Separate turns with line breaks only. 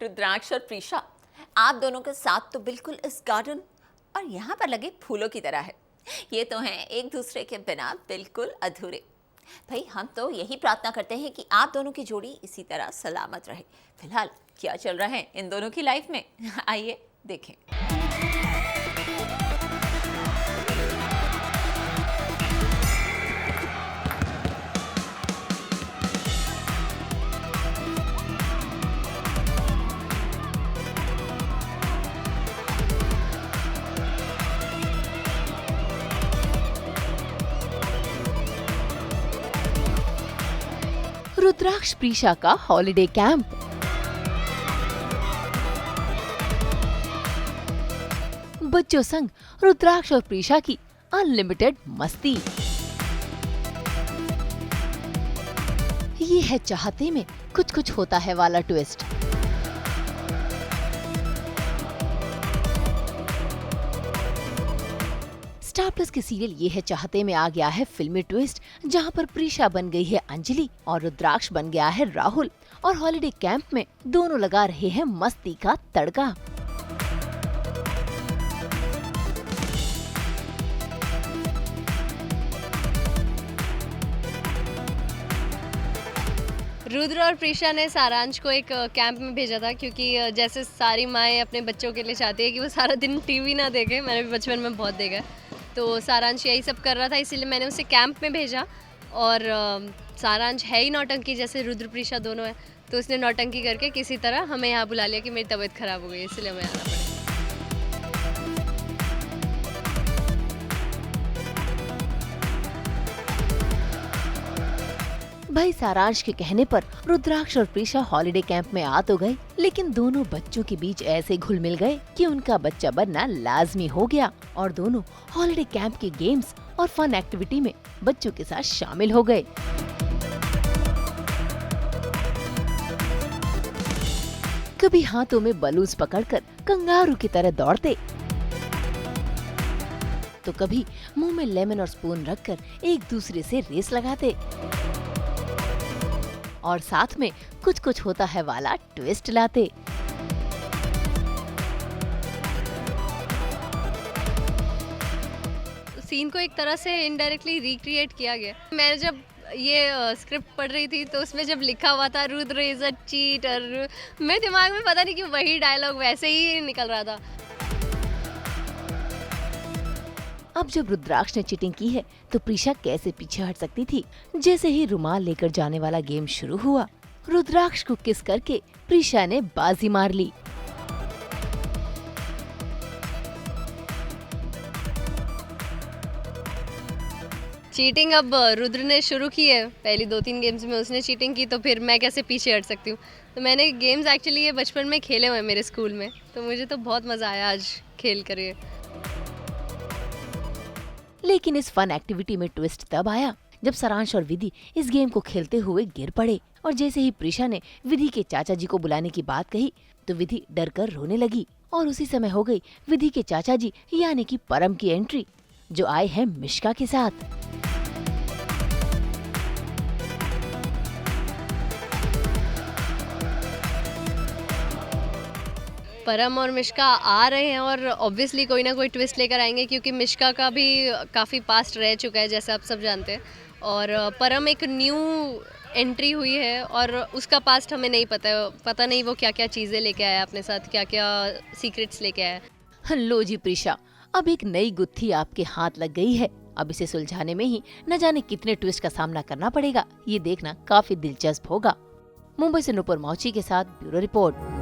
रुद्राक्ष और प्रीशा, आप दोनों का साथ तो बिल्कुल इस गार्डन और यहाँ पर लगे फूलों की तरह है। ये तो हैं एक दूसरे के बिना बिल्कुल अधूरे। भाई हम तो यही प्रार्थना करते हैं कि आप दोनों की जोड़ी इसी तरह सलामत रहे। फिलहाल क्या चल रहा है इन दोनों की लाइफ में, आइए देखें।
रुद्राक्ष प्रीशा का हॉलिडे कैंप। बच्चों संग रुद्राक्ष और प्रीशा की अनलिमिटेड मस्ती। ये है चाहते में कुछ कुछ होता है वाला ट्विस्ट। स्टार प्लस के सीरियल ये है चाहते में आ गया है फिल्मी ट्विस्ट, जहां पर प्रीशा बन गई है अंजलि और रुद्राक्ष बन गया है राहुल। और हॉलिडे कैंप में दोनों लगा रहे हैं मस्ती का तड़का।
रुद्र और प्रीशा ने सारांश को एक कैंप में भेजा था, क्योंकि जैसे सारी माएँ अपने बच्चों के लिए चाहती है कि वो सारा दिन टीवी ना देखे। मैंने भी बचपन में बहुत देखा है, तो सारांश यही सब कर रहा था, इसीलिए मैंने उसे कैंप में भेजा। और सारांश है ही नौटंकी, जैसे रुद्र प्रीशा दोनों है, तो उसने नौटंकी करके किसी तरह हमें यहाँ बुला लिया कि मेरी तबीयत ख़राब हो गई, इसलिए हमें आना पड़ा।
भाई सारांश के कहने पर रुद्राक्ष और प्रीशा हॉलिडे कैंप में आ तो गए, लेकिन दोनों बच्चों के बीच ऐसे घुल मिल गए कि उनका बच्चा बनना लाजमी हो गया। और दोनों हॉलिडे कैंप के गेम्स और फन एक्टिविटी में बच्चों के साथ शामिल हो गए। कभी हाथों में बलून्स पकड़कर कंगारू की तरह दौड़ते, तो कभी मुंह में लेमन और स्पून रखकर एक दूसरे से रेस लगाते। और साथ में कुछ कुछ होता है वाला ट्विस्ट लाते।
सीन को एक तरह से इनडायरेक्टली रिक्रिएट किया गया। मैंने जब ये स्क्रिप्ट पढ़ रही थी, तो उसमें जब लिखा हुआ था रुद्र इज अ चीटर, मेरे दिमाग में पता नहीं क्यों वही डायलॉग वैसे ही निकल रहा था।
अब जब रुद्राक्ष ने चीटिंग की है, तो प्रीशा कैसे पीछे हट सकती थी। जैसे ही रुमाल लेकर जाने वाला गेम शुरू हुआ, रुद्राक्ष को किस करके प्रीशा ने बाजी मार ली।
चीटिंग अब रुद्र ने शुरू की है, पहली 2-3 गेम्स में उसने चीटिंग की, तो फिर मैं कैसे पीछे हट सकती हूँ। तो मैंने गेम्स एक्चुअली ये बचपन में खेले हुए हैं मेरे स्कूल में, तो मुझे तो बहुत मज़ा आया आज खेल कर। ये
लेकिन इस फन एक्टिविटी में ट्विस्ट तब आया जब सारांश और विधि इस गेम को खेलते हुए गिर पड़े। और जैसे ही प्रीशा ने विधि के चाचा जी को बुलाने की बात कही, तो विधि डर कर रोने लगी। और उसी समय हो गई विधि के चाचा जी यानी कि परम की एंट्री, जो आए हैं मिश्का के साथ।
परम और मिश्का आ रहे हैं और ऑब्वियसली कोई ना कोई ट्विस्ट लेकर आएंगे, क्योंकि मिश्का का भी काफ़ी पास्ट रह चुका है, जैसे आप सब जानते हैं। और परम एक न्यू एंट्री हुई है और उसका पास्ट हमें नहीं पता नहीं वो क्या क्या चीज़ें लेके आया अपने साथ, क्या क्या सीक्रेट्स लेके आया।
लो जी प्रीशा, अब एक नई गुत्थी आपके हाथ लग गई है। अब इसे सुलझाने में ही न जाने कितने ट्विस्ट का सामना करना पड़ेगा। ये देखना काफी दिलचस्प होगा। मुंबई से नुपुर मौची के साथ ब्यूरो रिपोर्ट।